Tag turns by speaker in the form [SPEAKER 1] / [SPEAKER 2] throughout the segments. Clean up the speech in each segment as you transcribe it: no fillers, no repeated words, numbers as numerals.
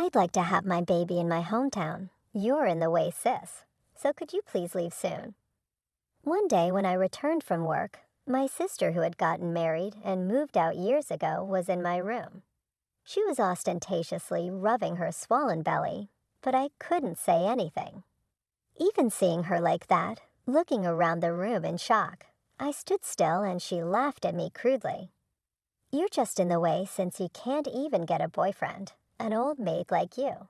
[SPEAKER 1] I'd like to have my baby in my hometown. You're in the way, sis. So could you please leave soon? One day when I returned from work, my sister who had gotten married and moved out years ago was in my room. She was ostentatiously rubbing her swollen belly, but I couldn't say anything. Even seeing her like that, looking around the room in shock, I stood still and she laughed at me crudely. You're just in the way since you can't even get a boyfriend, an old maid like you.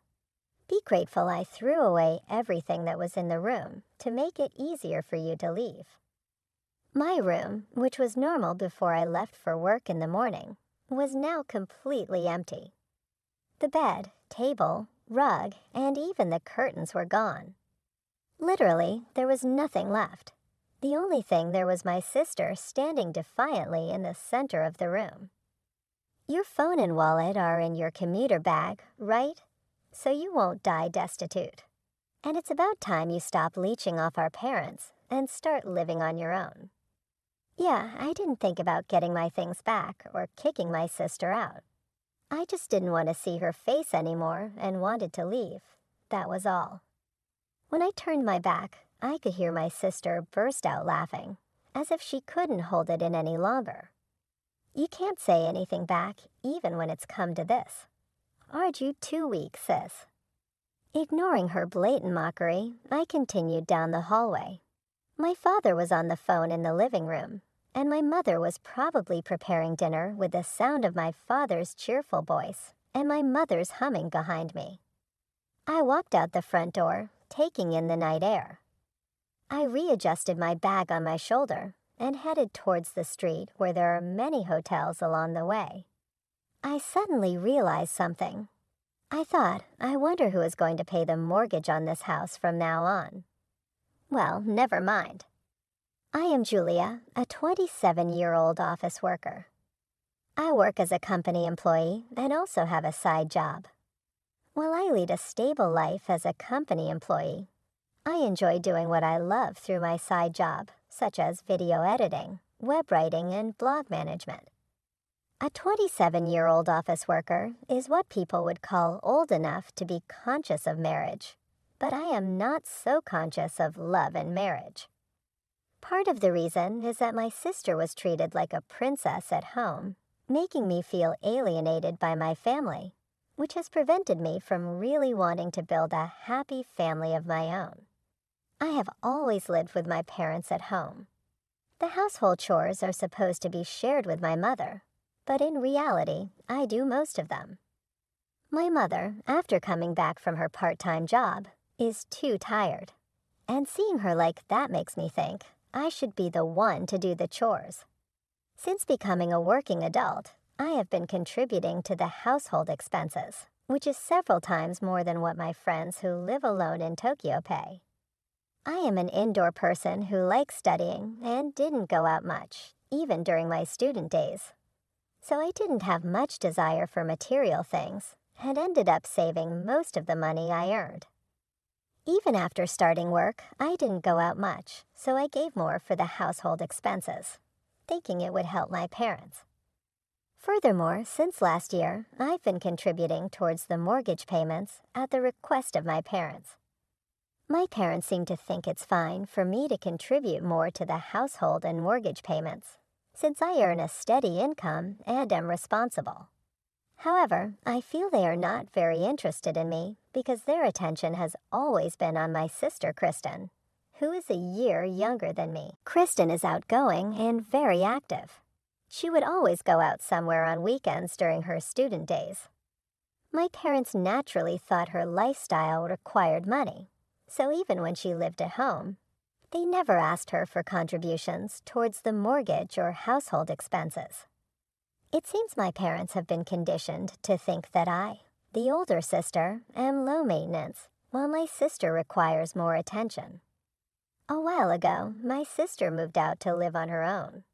[SPEAKER 1] Be grateful I threw away everything that was in the room to make it easier for you to leave. My room, which was normal before I left for work in the morning, was now completely empty. The bed, table, rug, and even the curtains were gone. Literally, there was nothing left. The only thing there was my sister standing defiantly in the center of the room. Your phone and wallet are in your commuter bag, right? So you won't die destitute. And it's about time you stop leeching off our parents and start living on your own. Yeah, I didn't think about getting my things back or kicking my sister out. I just didn't want to see her face anymore and wanted to leave. That was all. When I turned my back, I could hear my sister burst out laughing, as if she couldn't hold it in any longer. You can't say anything back, even when it's come to this. Aren't you too weak, sis? Ignoring her blatant mockery, I continued down the hallway. My father was on the phone in the living room, and my mother was probably preparing dinner with the sound of my father's cheerful voice and my mother's humming behind me. I walked out the front door, taking in the night air. I readjusted my bag on my shoulder and headed towards the street where there are many hotels along the way. I suddenly realized something. I thought, I wonder who is going to pay the mortgage on this house from now on. Well, never mind. I am Julia, a 27-year-old office worker. I work as a company employee and also have a side job. While I lead a stable life as a company employee, I enjoy doing what I love through my side job, such as video editing, web writing, and blog management. A 27-year-old office worker is what people would call old enough to be conscious of marriage, but I am not so conscious of love and marriage. Part of the reason is that my sister was treated like a princess at home, making me feel alienated by my family, which has prevented me from really wanting to build a happy family of my own. I have always lived with my parents at home. The household chores are supposed to be shared with my mother, but in reality, I do most of them. My mother, after coming back from her part-time job, is too tired, and seeing her like that makes me think I should be the one to do the chores. Since becoming a working adult, I have been contributing to the household expenses, which is several times more than what my friends who live alone in Tokyo pay. I am an indoor person who likes studying and didn't go out much, even during my student days. So I didn't have much desire for material things and ended up saving most of the money I earned. Even after starting work, I didn't go out much, so I gave more for the household expenses, thinking it would help my parents. Furthermore, since last year, I've been contributing towards the mortgage payments at the request of my parents. My parents seem to think it's fine for me to contribute more to the household and mortgage payments, since I earn a steady income and am responsible. However, I feel they are not very interested in me because their attention has always been on my sister Kristen, who is a year younger than me. Kristen is outgoing and very active. She would always go out somewhere on weekends during her student days. My parents naturally thought her lifestyle required money, so even when she lived at home, they never asked her for contributions towards the mortgage or household expenses. It seems my parents have been conditioned to think that I, the older sister, am low maintenance, while my sister requires more attention. A while ago, my sister moved out to live on her own.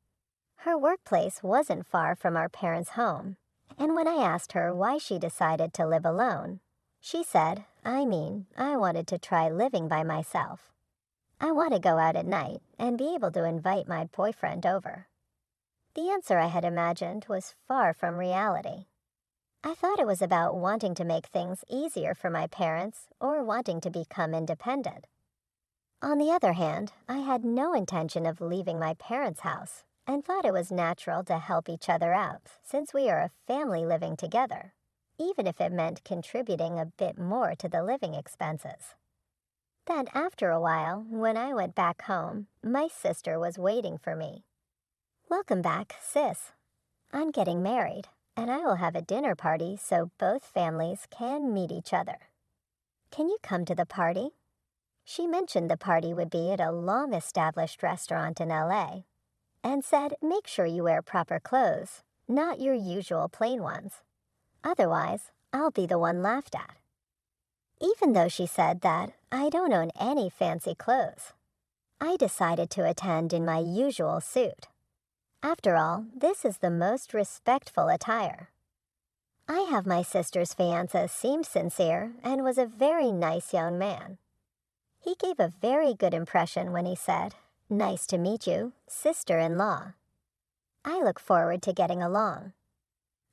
[SPEAKER 1] Her workplace wasn't far from our parents' home, and when I asked her why she decided to live alone, she said, I wanted to try living by myself. I want to go out at night and be able to invite my boyfriend over. The answer I had imagined was far from reality. I thought it was about wanting to make things easier for my parents or wanting to become independent. On the other hand, I had no intention of leaving my parents' house and thought it was natural to help each other out since we are a family living together, even if it meant contributing a bit more to the living expenses. Then after a while, when I went back home, my sister was waiting for me. "Welcome back, sis. I'm getting married, and I will have a dinner party so both families can meet each other. Can you come to the party?" She mentioned the party would be at a long-established restaurant in LA, and said make sure you wear proper clothes, not your usual plain ones. Otherwise, I'll be the one laughed at. Even though she said that I don't own any fancy clothes, I decided to attend in my usual suit. After all, this is the most respectful attire. I have my sister's fiancé seemed sincere and was a very nice young man. He gave a very good impression when he said, "Nice to meet you, sister-in-law. I look forward to getting along."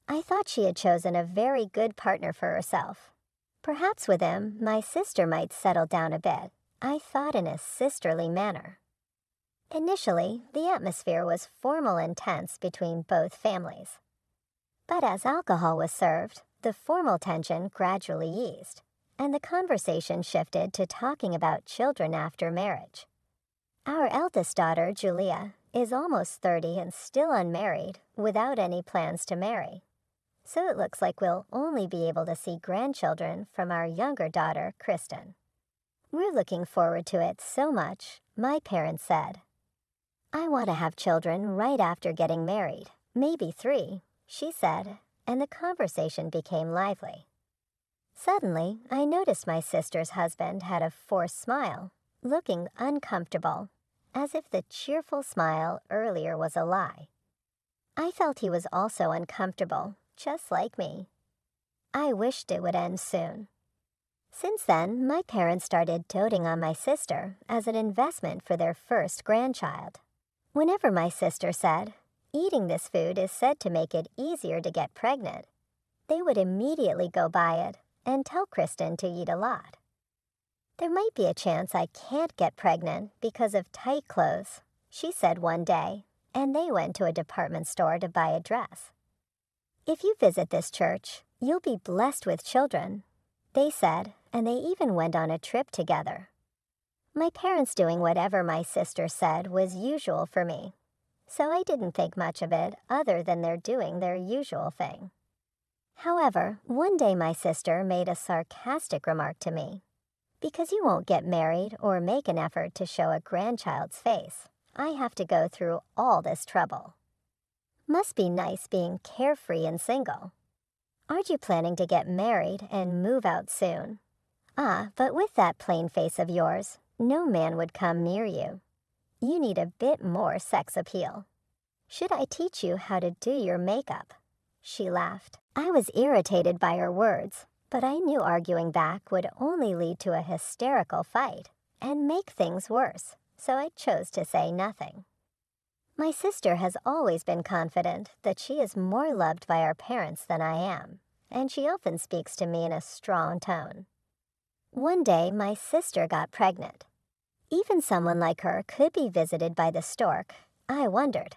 [SPEAKER 1] I thought she had chosen a very good partner for herself. Perhaps with him, my sister might settle down a bit, I thought in a sisterly manner. Initially, the atmosphere was formal and tense between both families. But as alcohol was served, the formal tension gradually eased, and the conversation shifted to talking about children after marriage. Our eldest daughter, Julia, is almost 30 and still unmarried, without any plans to marry. So it looks like we'll only be able to see grandchildren from our younger daughter, Kristen. We're looking forward to it so much, my parents said. "I want to have children right after getting married, maybe 3, she said, and the conversation became lively. Suddenly, I noticed my sister's husband had a forced smile, looking uncomfortable, as if the cheerful smile earlier was a lie. I felt he was also uncomfortable, just like me. I wished it would end soon. Since then, my parents started doting on my sister as an investment for their first grandchild. Whenever my sister said, "Eating this food is said to make it easier to get pregnant," they would immediately go buy it and tell Kristen to eat a lot. "There might be a chance I can't get pregnant because of tight clothes," she said one day, and they went to a department store to buy a dress. "If you visit this church, you'll be blessed with children," they said, and they even went on a trip together. My parents doing whatever my sister said was usual for me, so I didn't think much of it other than their doing their usual thing. However, one day my sister made a sarcastic remark to me. "Because you won't get married or make an effort to show a grandchild's face, I have to go through all this trouble. Must be nice being carefree and single. Aren't you planning to get married and move out soon? Ah, but with that plain face of yours, no man would come near you. You need a bit more sex appeal. Should I teach you how to do your makeup?" She laughed. I was irritated by her words, but I knew arguing back would only lead to a hysterical fight and make things worse, so I chose to say nothing. My sister has always been confident that she is more loved by our parents than I am, and she often speaks to me in a strong tone. One day, my sister got pregnant. Even someone like her could be visited by the stork, I wondered.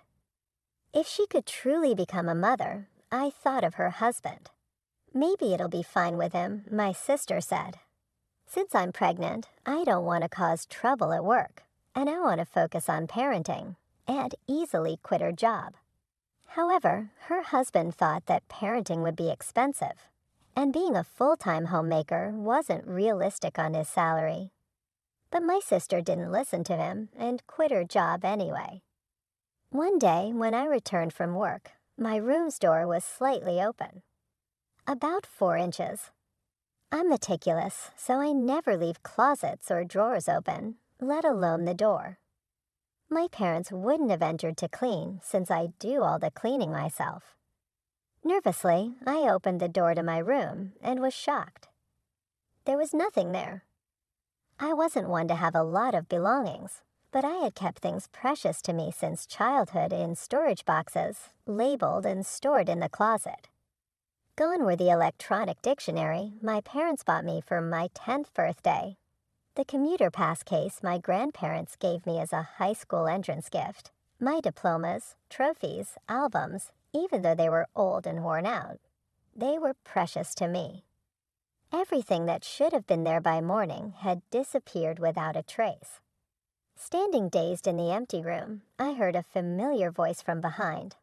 [SPEAKER 1] If she could truly become a mother, I thought of her husband. "Maybe it'll be fine with him," my sister said. "Since I'm pregnant, I don't want to cause trouble at work, and I want to focus on parenting and easily quit her job." However, her husband thought that parenting would be expensive, and being a full-time homemaker wasn't realistic on his salary. But my sister didn't listen to him and quit her job anyway. One day, when I returned from work, my room's door was slightly open. About 4 inches. I'm meticulous, so I never leave closets or drawers open, let alone the door. My parents wouldn't have entered to clean since I do all the cleaning myself. Nervously, I opened the door to my room and was shocked. There was nothing there. I wasn't one to have a lot of belongings, but I had kept things precious to me since childhood in storage boxes, labeled and stored in the closet. Gone were the electronic dictionary my parents bought me for my 10th birthday, the commuter pass case my grandparents gave me as a high school entrance gift, my diplomas, trophies, albums, even though they were old and worn out. They were precious to me. Everything that should have been there by morning had disappeared without a trace. Standing dazed in the empty room, I heard a familiar voice from behind.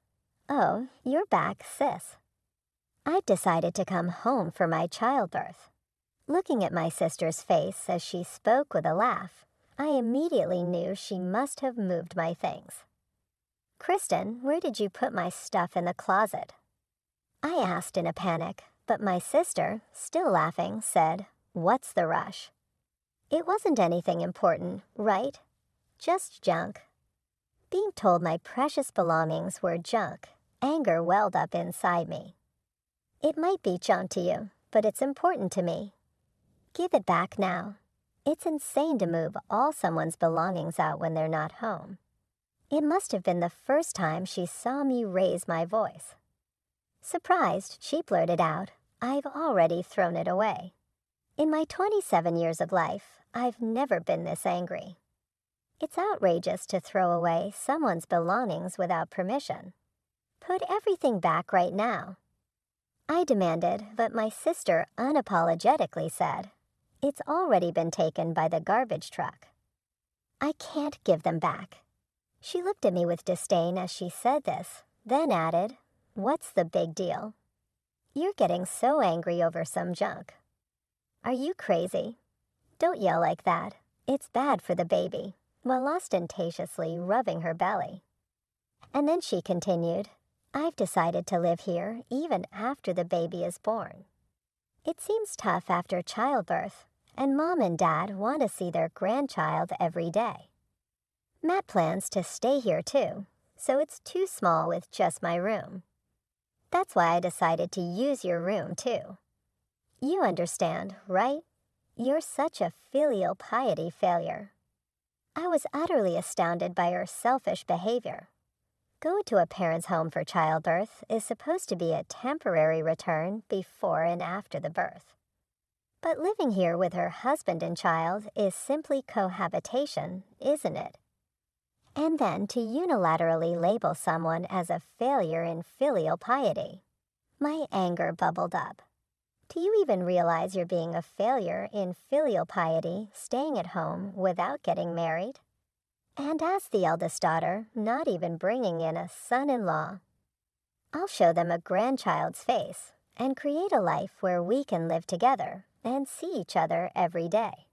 [SPEAKER 1] "Oh, you're back, sis." I'd decided to come home for my childbirth. Looking at my sister's face as she spoke with a laugh, I immediately knew she must have moved my things. "Kristen, where did you put my stuff in the closet?" I asked in a panic, but my sister, still laughing, said, "What's the rush?" It wasn't anything important, right? Just junk. Being told my precious belongings were junk, anger welled up inside me. "It might be junk to you, but it's important to me. Give it back now. It's insane to move all someone's belongings out when they're not home." It must have been the first time she saw me raise my voice. Surprised, she blurted out, "I've already thrown it away." In my 27 years of life, I've never been this angry. It's outrageous to throw away someone's belongings without permission. Put everything back right now. I demanded, but my sister unapologetically said, "It's already been taken by the garbage truck." I can't give them back. She looked at me with disdain as she said this, then added, "What's the big deal? You're getting so angry over some junk. Are you crazy? Don't yell like that. It's bad for the baby," while ostentatiously rubbing her belly. And then she continued, "I've decided to live here even after the baby is born. It seems tough after childbirth, and Mom and Dad want to see their grandchild every day. Matt plans to stay here too, so it's too small with just my room. That's why I decided to use your room too. You understand, right? You're such a filial piety failure." I was utterly astounded by her selfish behavior. Going to a parent's home for childbirth is supposed to be a temporary return before and after the birth. But living here with her husband and child is simply cohabitation, isn't it? And then to unilaterally label someone as a failure in filial piety. My anger bubbled up. Do you even realize you're being a failure in filial piety staying at home without getting married? And as the eldest daughter, not even bringing in a son-in-law. I'll show them a grandchild's face and create a life where we can live together and see each other every day.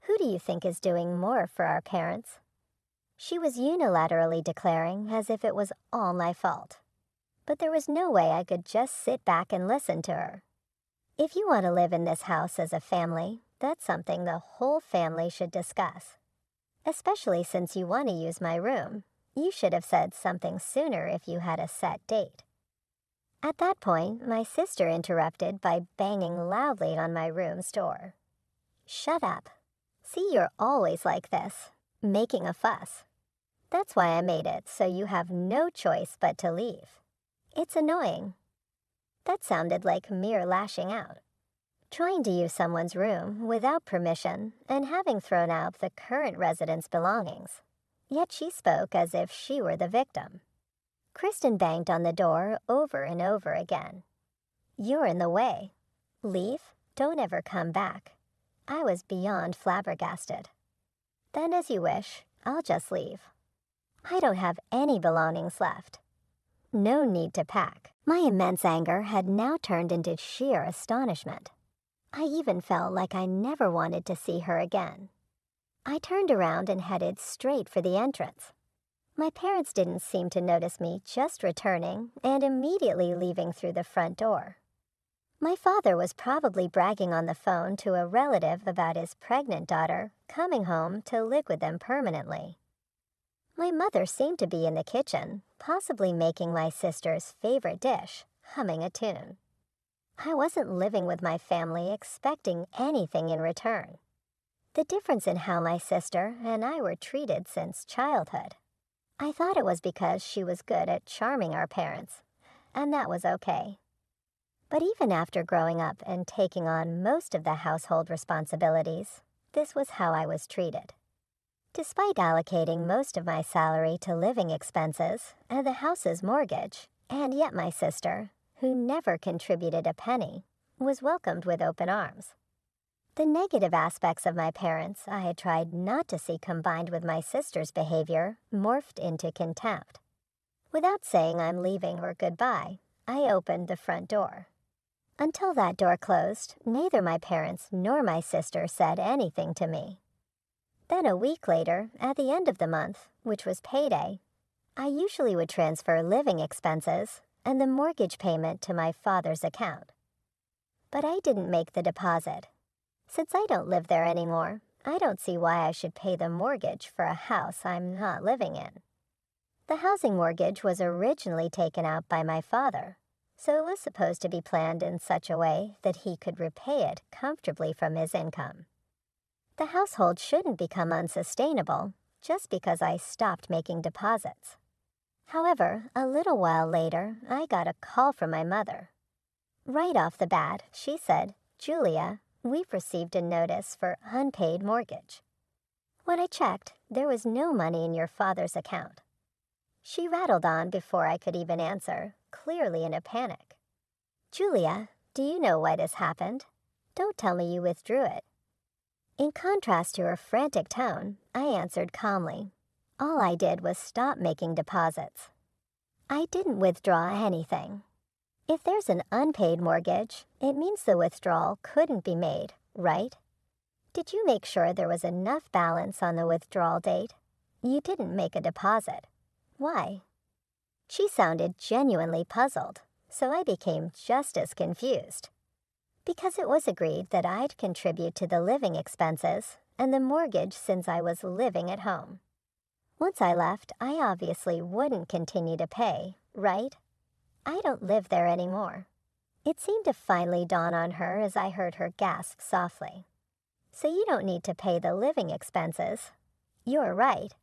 [SPEAKER 1] Who do you think is doing more for our parents?" She was unilaterally declaring as if it was all my fault. But there was no way I could just sit back and listen to her. If you want to live in this house as a family, that's something the whole family should discuss. Especially since you want to use my room. You should have said something sooner if you had a set date. At that point, my sister interrupted by banging loudly on my room's door. "Shut up. See, you're always like this, making a fuss. That's why I made it, so you have no choice but to leave. It's annoying." That sounded like mere lashing out. Trying to use someone's room without permission and having thrown out the current resident's belongings. Yet she spoke as if she were the victim. Kristen banged on the door over and over again. "You're in the way. Leave. Don't ever come back." I was beyond flabbergasted. "Then as you wish, I'll just leave. I don't have any belongings left. No need to pack." My immense anger had now turned into sheer astonishment. I even felt like I never wanted to see her again. I turned around and headed straight for the entrance. My parents didn't seem to notice me just returning and immediately leaving through the front door. My father was probably bragging on the phone to a relative about his pregnant daughter coming home to live with them permanently. My mother seemed to be in the kitchen, possibly making my sister's favorite dish, humming a tune. I wasn't living with my family expecting anything in return. The difference in how my sister and I were treated since childhood. I thought it was because she was good at charming our parents, and that was okay. But even after growing up and taking on most of the household responsibilities, this was how I was treated. Despite allocating most of my salary to living expenses and the house's mortgage, and yet my sister, who never contributed a penny, was welcomed with open arms. The negative aspects of my parents I had tried not to see combined with my sister's behavior morphed into contempt. Without saying I'm leaving or goodbye, I opened the front door. Until that door closed, neither my parents nor my sister said anything to me. Then a week later, at the end of the month, which was payday, I usually would transfer living expenses and the mortgage payment to my father's account. But I didn't make the deposit. Since I don't live there anymore, I don't see why I should pay the mortgage for a house I'm not living in. The housing mortgage was originally taken out by my father, so it was supposed to be planned in such a way that he could repay it comfortably from his income. The household shouldn't become unsustainable just because I stopped making deposits. However, a little while later, I got a call from my mother. Right off the bat, she said, "Julia, we've received a notice for unpaid mortgage." When I checked, there was no money in your father's account. She rattled on before I could even answer, clearly in a panic. "Julia, do you know why this happened? Don't tell me you withdrew it." In contrast to her frantic tone, I answered calmly. All I did was stop making deposits. I didn't withdraw anything. If there's an unpaid mortgage, it means the withdrawal couldn't be made, right? Did you make sure there was enough balance on the withdrawal date? You didn't make a deposit. Why? She sounded genuinely puzzled, so I became just as confused. Because it was agreed that I'd contribute to the living expenses and the mortgage since I was living at home. Once I left, I obviously wouldn't continue to pay, right? I don't live there anymore. It seemed to finally dawn on her as I heard her gasp softly. "So you don't need to pay the living expenses. You're right.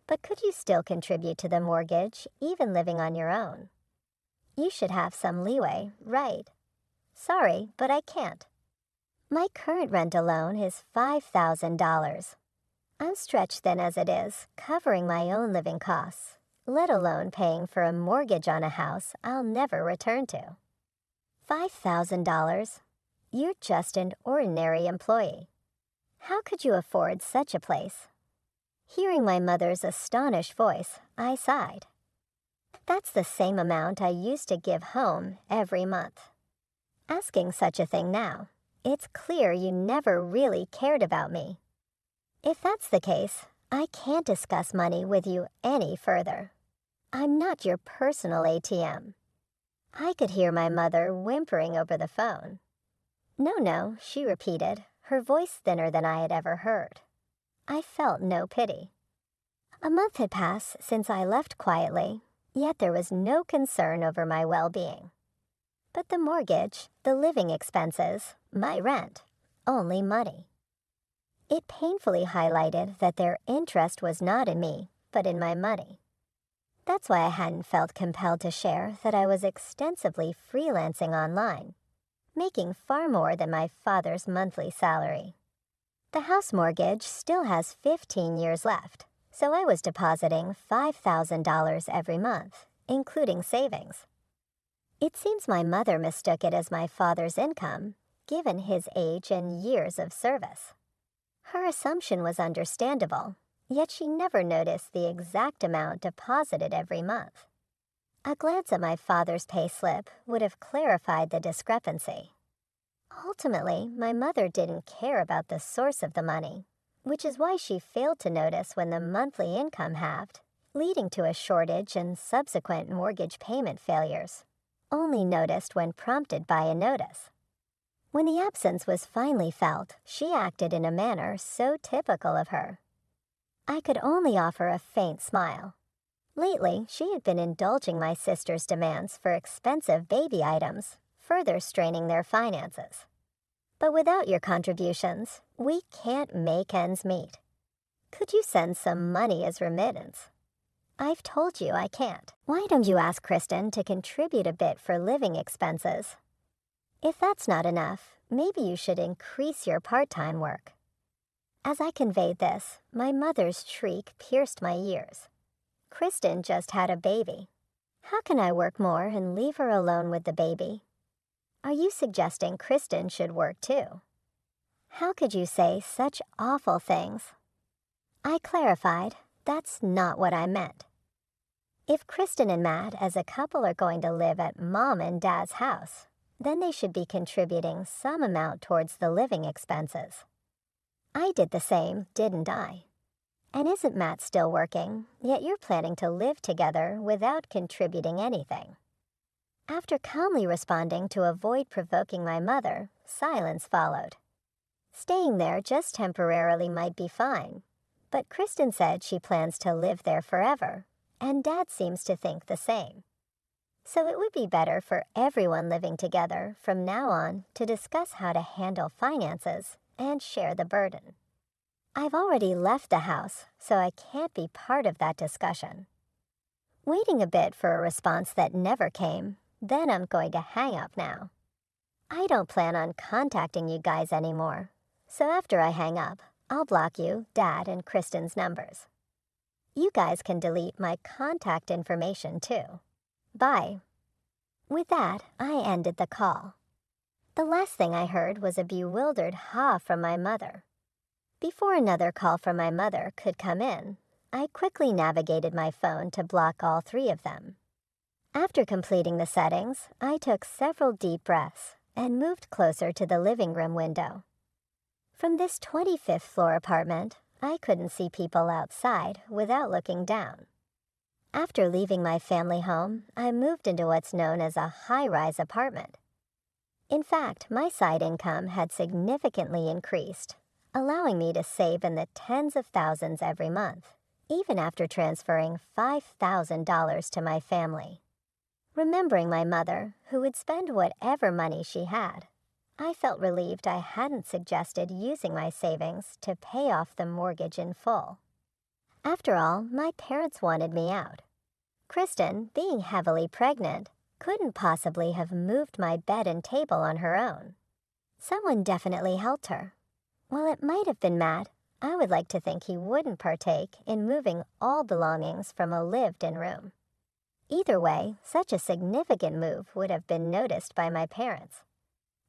[SPEAKER 1] But could you still contribute to the mortgage, even living on your own? You should have some leeway, right? Sorry, but I can't. My current rent alone is $5,000. I'm stretched thin as it is, covering my own living costs, let alone paying for a mortgage on a house I'll never return to. $5,000? You're just an ordinary employee. How could you afford such a place?" Hearing my mother's astonished voice, I sighed. "That's the same amount I used to give home every month. Asking such a thing now, it's clear you never really cared about me. If that's the case, I can't discuss money with you any further. I'm not your personal ATM." I could hear my mother whimpering over the phone. "No," she repeated, her voice thinner than I had ever heard. I felt no pity. A month had passed since I left quietly, yet there was no concern over my well-being. But the mortgage, the living expenses, my rent, only money. It painfully highlighted that their interest was not in me, but in my money. That's why I hadn't felt compelled to share that I was extensively freelancing online, making far more than my father's monthly salary. The house mortgage still has 15 years left, so I was depositing $5,000 every month, including savings. It seems my mother mistook it as my father's income, given his age and years of service. Her assumption was understandable, yet she never noticed the exact amount deposited every month. A glance at my father's pay slip would have clarified the discrepancy. Ultimately, my mother didn't care about the source of the money, which is why she failed to notice when the monthly income halved, leading to a shortage and subsequent mortgage payment failures, only noticed when prompted by a notice. When the absence was finally felt, she acted in a manner so typical of her. I could only offer a faint smile. Lately, she had been indulging my sister's demands for expensive baby items, further straining their finances. "But without your contributions, we can't make ends meet. Could you send some money as remittance?" "I've told you I can't. Why don't you ask Kristen to contribute a bit for living expenses?" If that's not enough, maybe you should increase your part-time work." As I conveyed this, my mother's shriek pierced my ears. Kristen just had a baby. How can I work more and leave her alone with the baby? Are you suggesting Kristen should work too? How could you say such awful things? I clarified, that's not what I meant. If Kristen and Matt as a couple are going to live at Mom and Dad's house, then they should be contributing some amount towards the living expenses. I did the same, didn't I? And isn't Matt still working, yet you're planning to live together without contributing anything? After calmly responding to avoid provoking my mother, silence followed. Staying there just temporarily might be fine, but Kristen said she plans to live there forever, and Dad seems to think the same. So it would be better for everyone living together from now on to discuss how to handle finances and share the burden. I've already left the house, so I can't be part of that discussion. Waiting a bit for a response that never came, then I'm going to hang up now. I don't plan on contacting you guys anymore, so after I hang up, I'll block you, Dad, and Kristen's numbers. You guys can delete my contact information too. Bye. With that, I ended the call. The last thing I heard was a bewildered ha from my mother. Before another call from my mother could come in, I quickly navigated my phone to block all three of them. After completing the settings, I took several deep breaths and moved closer to the living room window. From this 25th floor apartment, I couldn't see people outside without looking down. After leaving my family home, I moved into what's known as a high-rise apartment. In fact, my side income had significantly increased, allowing me to save in the tens of thousands every month, even after transferring $5,000 to my family. Remembering my mother, who would spend whatever money she had, I felt relieved I hadn't suggested using my savings to pay off the mortgage in full. After all, my parents wanted me out. Kristen, being heavily pregnant, couldn't possibly have moved my bed and table on her own. Someone definitely helped her. While it might have been Matt, I would like to think he wouldn't partake in moving all belongings from a lived-in room. Either way, such a significant move would have been noticed by my parents.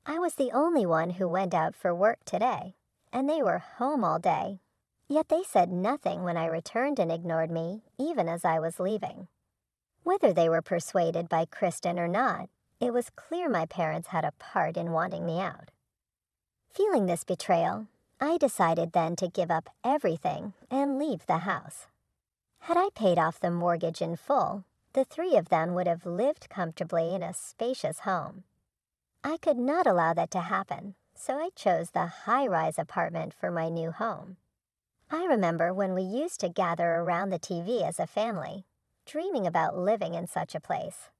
[SPEAKER 1] I was the only one who went out for work today, and they were home all day. Yet they said nothing when I returned and ignored me, even as I was leaving. Whether they were persuaded by Kristen or not, it was clear my parents had a part in wanting me out. Feeling this betrayal, I decided then to give up everything and leave the house. Had I paid off the mortgage in full, the three of them would have lived comfortably in a spacious home. I could not allow that to happen, so I chose the high-rise apartment for my new home. I remember when we used to gather around the TV as a family, dreaming about living in such a place.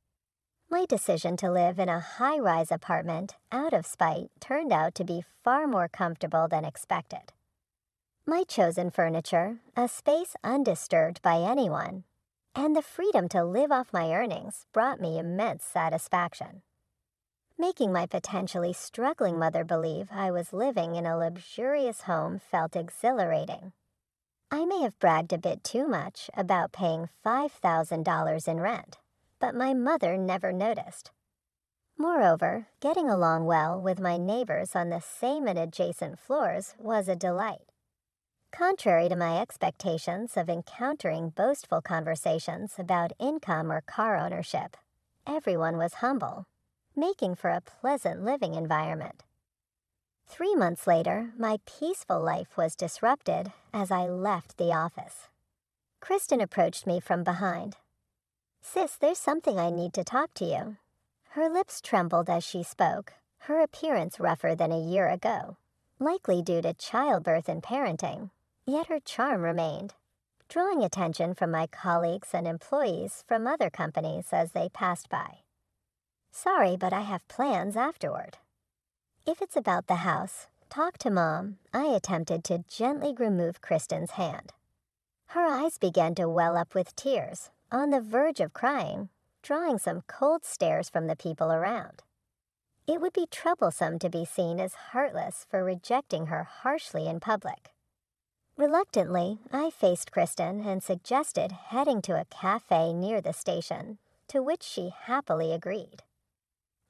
[SPEAKER 1] My decision to live in a high-rise apartment out of spite turned out to be far more comfortable than expected. My chosen furniture, a space undisturbed by anyone, and the freedom to live off my earnings brought me immense satisfaction. Making my potentially struggling mother believe I was living in a luxurious home felt exhilarating. I may have bragged a bit too much about paying $5,000 in rent, but my mother never noticed. Moreover, getting along well with my neighbors on the same and adjacent floors was a delight. Contrary to my expectations of encountering boastful conversations about income or car ownership, everyone was humble, making for a pleasant living environment. 3 months later, my peaceful life was disrupted as I left the office. Kristen approached me from behind. "Sis, there's something I need to talk to you." Her lips trembled as she spoke, her appearance rougher than a year ago, likely due to childbirth and parenting, yet her charm remained, drawing attention from my colleagues and employees from other companies as they passed by. "Sorry, but I have plans afterward." "If it's about the house, talk to Mom," I attempted to gently remove Kristen's hand. Her eyes began to well up with tears, on the verge of crying, drawing some cold stares from the people around. It would be troublesome to be seen as heartless for rejecting her harshly in public. Reluctantly, I faced Kristen and suggested heading to a cafe near the station, to which she happily agreed.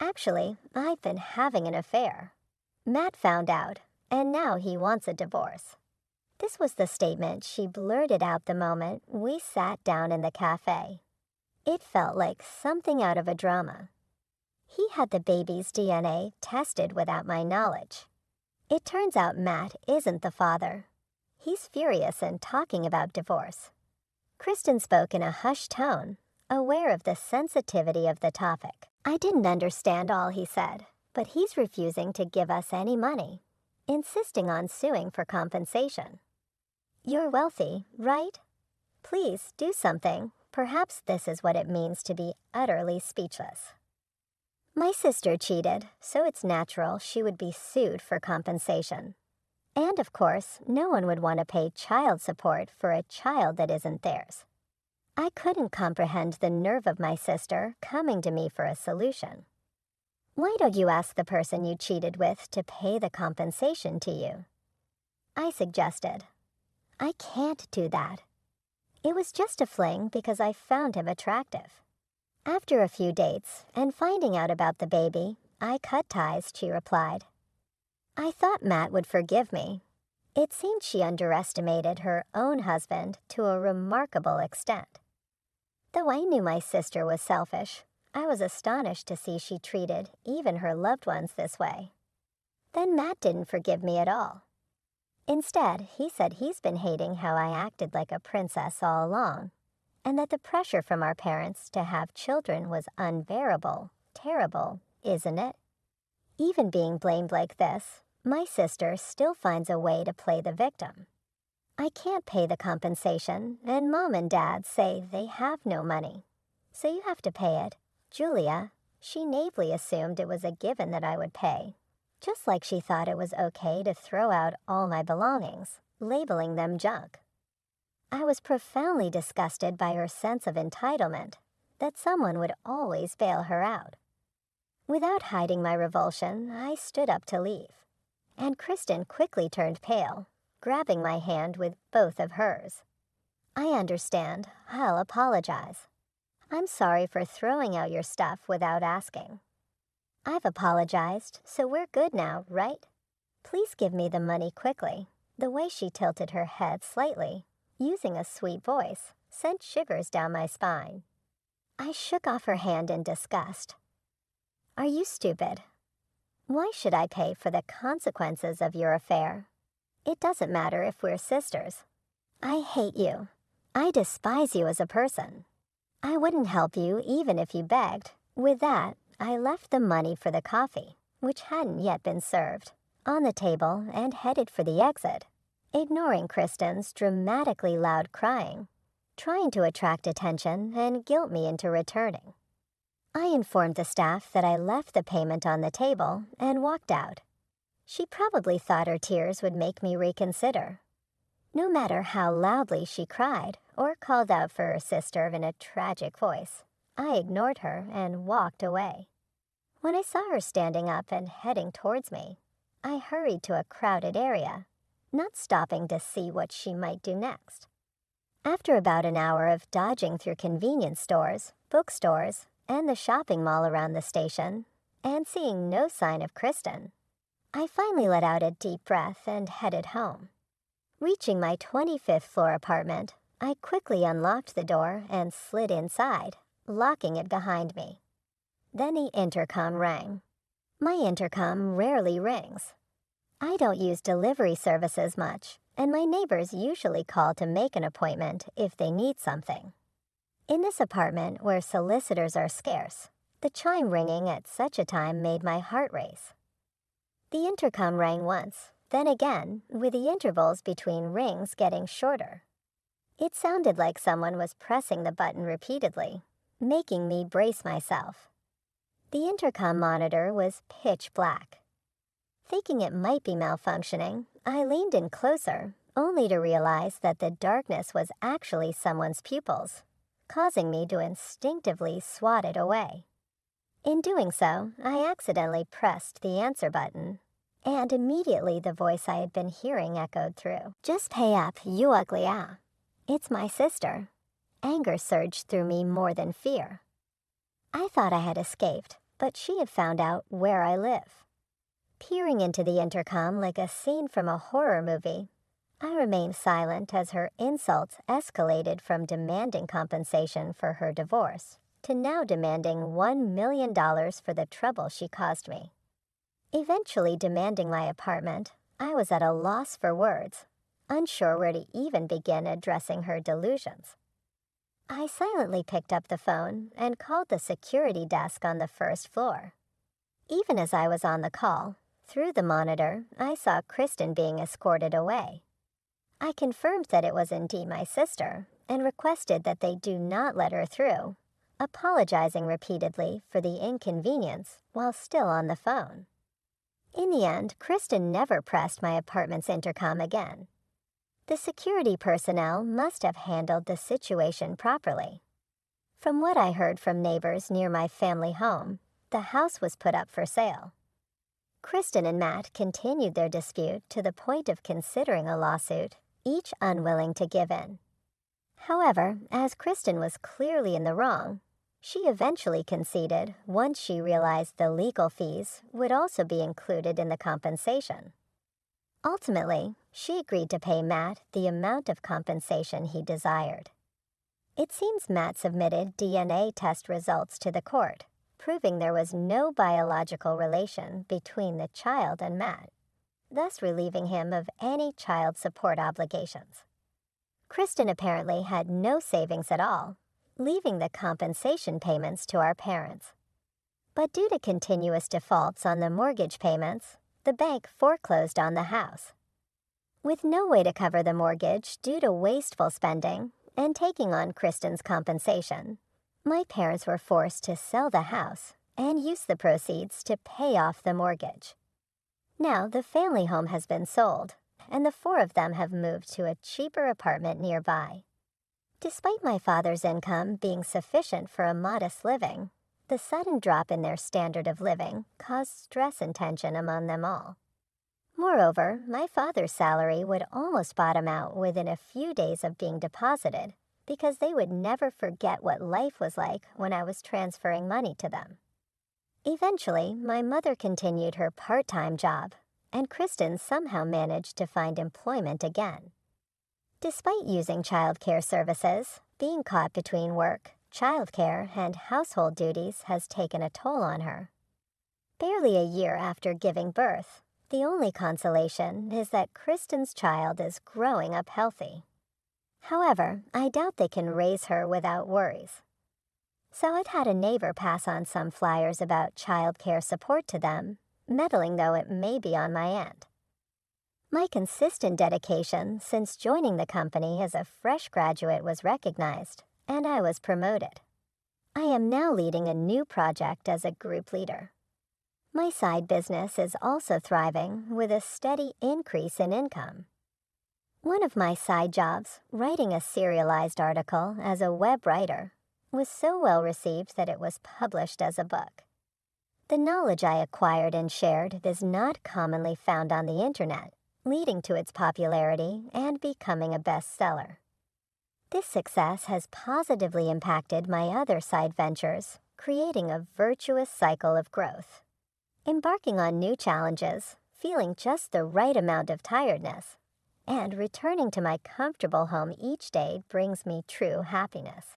[SPEAKER 1] Actually, I've been having an affair. Matt found out, and now he wants a divorce. This was the statement she blurted out the moment we sat down in the cafe. It felt like something out of a drama. He had the baby's DNA tested without my knowledge. It turns out Matt isn't the father. He's furious and talking about divorce. Kristen spoke in a hushed tone, aware of the sensitivity of the topic. I didn't understand all he said, but he's refusing to give us any money, insisting on suing for compensation. You're wealthy, right? Please do something. Perhaps this is what it means to be utterly speechless. My sister cheated, so it's natural she would be sued for compensation. And of course, no one would want to pay child support for a child that isn't theirs. I couldn't comprehend the nerve of my sister coming to me for a solution. Why don't you ask the person you cheated with to pay the compensation to you? I suggested. I can't do that. It was just a fling because I found him attractive. After a few dates and finding out about the baby, I cut ties, she replied. I thought Matt would forgive me. It seemed she underestimated her own husband to a remarkable extent. Though I knew my sister was selfish, I was astonished to see she treated even her loved ones this way. Then Matt didn't forgive me at all. Instead, he said he's been hating how I acted like a princess all along, and that the pressure from our parents to have children was unbearable, terrible, isn't it? Even being blamed like this, my sister still finds a way to play the victim. I can't pay the compensation, and Mom and Dad say they have no money. So you have to pay it. Julia, she naively assumed it was a given that I would pay, just like she thought it was okay to throw out all my belongings, labeling them junk. I was profoundly disgusted by her sense of entitlement, that someone would always bail her out. Without hiding my revulsion, I stood up to leave, and Kristen quickly turned pale, grabbing my hand with both of hers. I understand. I'll apologize. I'm sorry for throwing out your stuff without asking. I've apologized, so we're good now, right? Please give me the money quickly. The way she tilted her head slightly, using a sweet voice, sent shivers down my spine. I shook off her hand in disgust. Are you stupid? Why should I pay for the consequences of your affair? It doesn't matter if we're sisters. I hate you. I despise you as a person. I wouldn't help you even if you begged. With that, I left the money for the coffee, which hadn't yet been served, on the table and headed for the exit, ignoring Kristen's dramatically loud crying, trying to attract attention and guilt me into returning. I informed the staff that I left the payment on the table and walked out. She probably thought her tears would make me reconsider. No matter how loudly she cried or called out for her sister in a tragic voice, I ignored her and walked away. When I saw her standing up and heading towards me, I hurried to a crowded area, not stopping to see what she might do next. After about an hour of dodging through convenience stores, bookstores, and the shopping mall around the station, and seeing no sign of Kristen, I finally let out a deep breath and headed home. Reaching my 25th floor apartment, I quickly unlocked the door and slid inside, locking it behind me. Then the intercom rang. My intercom rarely rings. I don't use delivery services much, and my neighbors usually call to make an appointment if they need something. In this apartment, where solicitors are scarce, the chime ringing at such a time made my heart race. The intercom rang once, then again, with the intervals between rings getting shorter. It sounded like someone was pressing the button repeatedly, making me brace myself. The intercom monitor was pitch black. Thinking it might be malfunctioning, I leaned in closer, only to realize that the darkness was actually someone's pupils, causing me to instinctively swat it away. In doing so, I accidentally pressed the answer button, and immediately the voice I had been hearing echoed through. "Just pay up, you ugly ah. It's my sister." Anger surged through me more than fear. I thought I had escaped, but she had found out where I live. Peering into the intercom like a scene from a horror movie, I remained silent as her insults escalated from demanding compensation for her divorce to now demanding $1 million for the trouble she caused me. Eventually demanding my apartment, I was at a loss for words, unsure where to even begin addressing her delusions. I silently picked up the phone and called the security desk on the first floor. Even as I was on the call, through the monitor, I saw Kristen being escorted away. I confirmed that it was indeed my sister and requested that they do not let her through, apologizing repeatedly for the inconvenience while still on the phone. In the end, Kristen never pressed my apartment's intercom again. The security personnel must have handled the situation properly. From what I heard from neighbors near my family home, the house was put up for sale. Kristen and Matt continued their dispute to the point of considering a lawsuit, each unwilling to give in. However, as Kristen was clearly in the wrong, she eventually conceded once she realized the legal fees would also be included in the compensation. Ultimately, she agreed to pay Matt the amount of compensation he desired. It seems Matt submitted DNA test results to the court, proving there was no biological relation between the child and Matt, thus relieving him of any child support obligations. Kristen apparently had no savings at all, leaving the compensation payments to our parents. But due to continuous defaults on the mortgage payments, the bank foreclosed on the house. With no way to cover the mortgage due to wasteful spending and taking on Kristen's compensation, my parents were forced to sell the house and use the proceeds to pay off the mortgage. Now the family home has been sold, and the four of them have moved to a cheaper apartment nearby. Despite my father's income being sufficient for a modest living, the sudden drop in their standard of living caused stress and tension among them all. Moreover, my father's salary would almost bottom out within a few days of being deposited because they would never forget what life was like when I was transferring money to them. Eventually, my mother continued her part-time job, and Kristen somehow managed to find employment again. Despite using child care services, being caught between work, childcare, and household duties has taken a toll on her. Barely a year after giving birth, the only consolation is that Kristen's child is growing up healthy. However, I doubt they can raise her without worries. So I've had a neighbor pass on some flyers about child care support to them, meddling though it may be on my end. My consistent dedication since joining the company as a fresh graduate was recognized, and I was promoted. I am now leading a new project as a group leader. My side business is also thriving with a steady increase in income. One of my side jobs, writing a serialized article as a web writer, was so well received that it was published as a book. The knowledge I acquired and shared is not commonly found on the internet, leading to its popularity and becoming a bestseller. This success has positively impacted my other side ventures, creating a virtuous cycle of growth. Embarking on new challenges, feeling just the right amount of tiredness, and returning to my comfortable home each day brings me true happiness.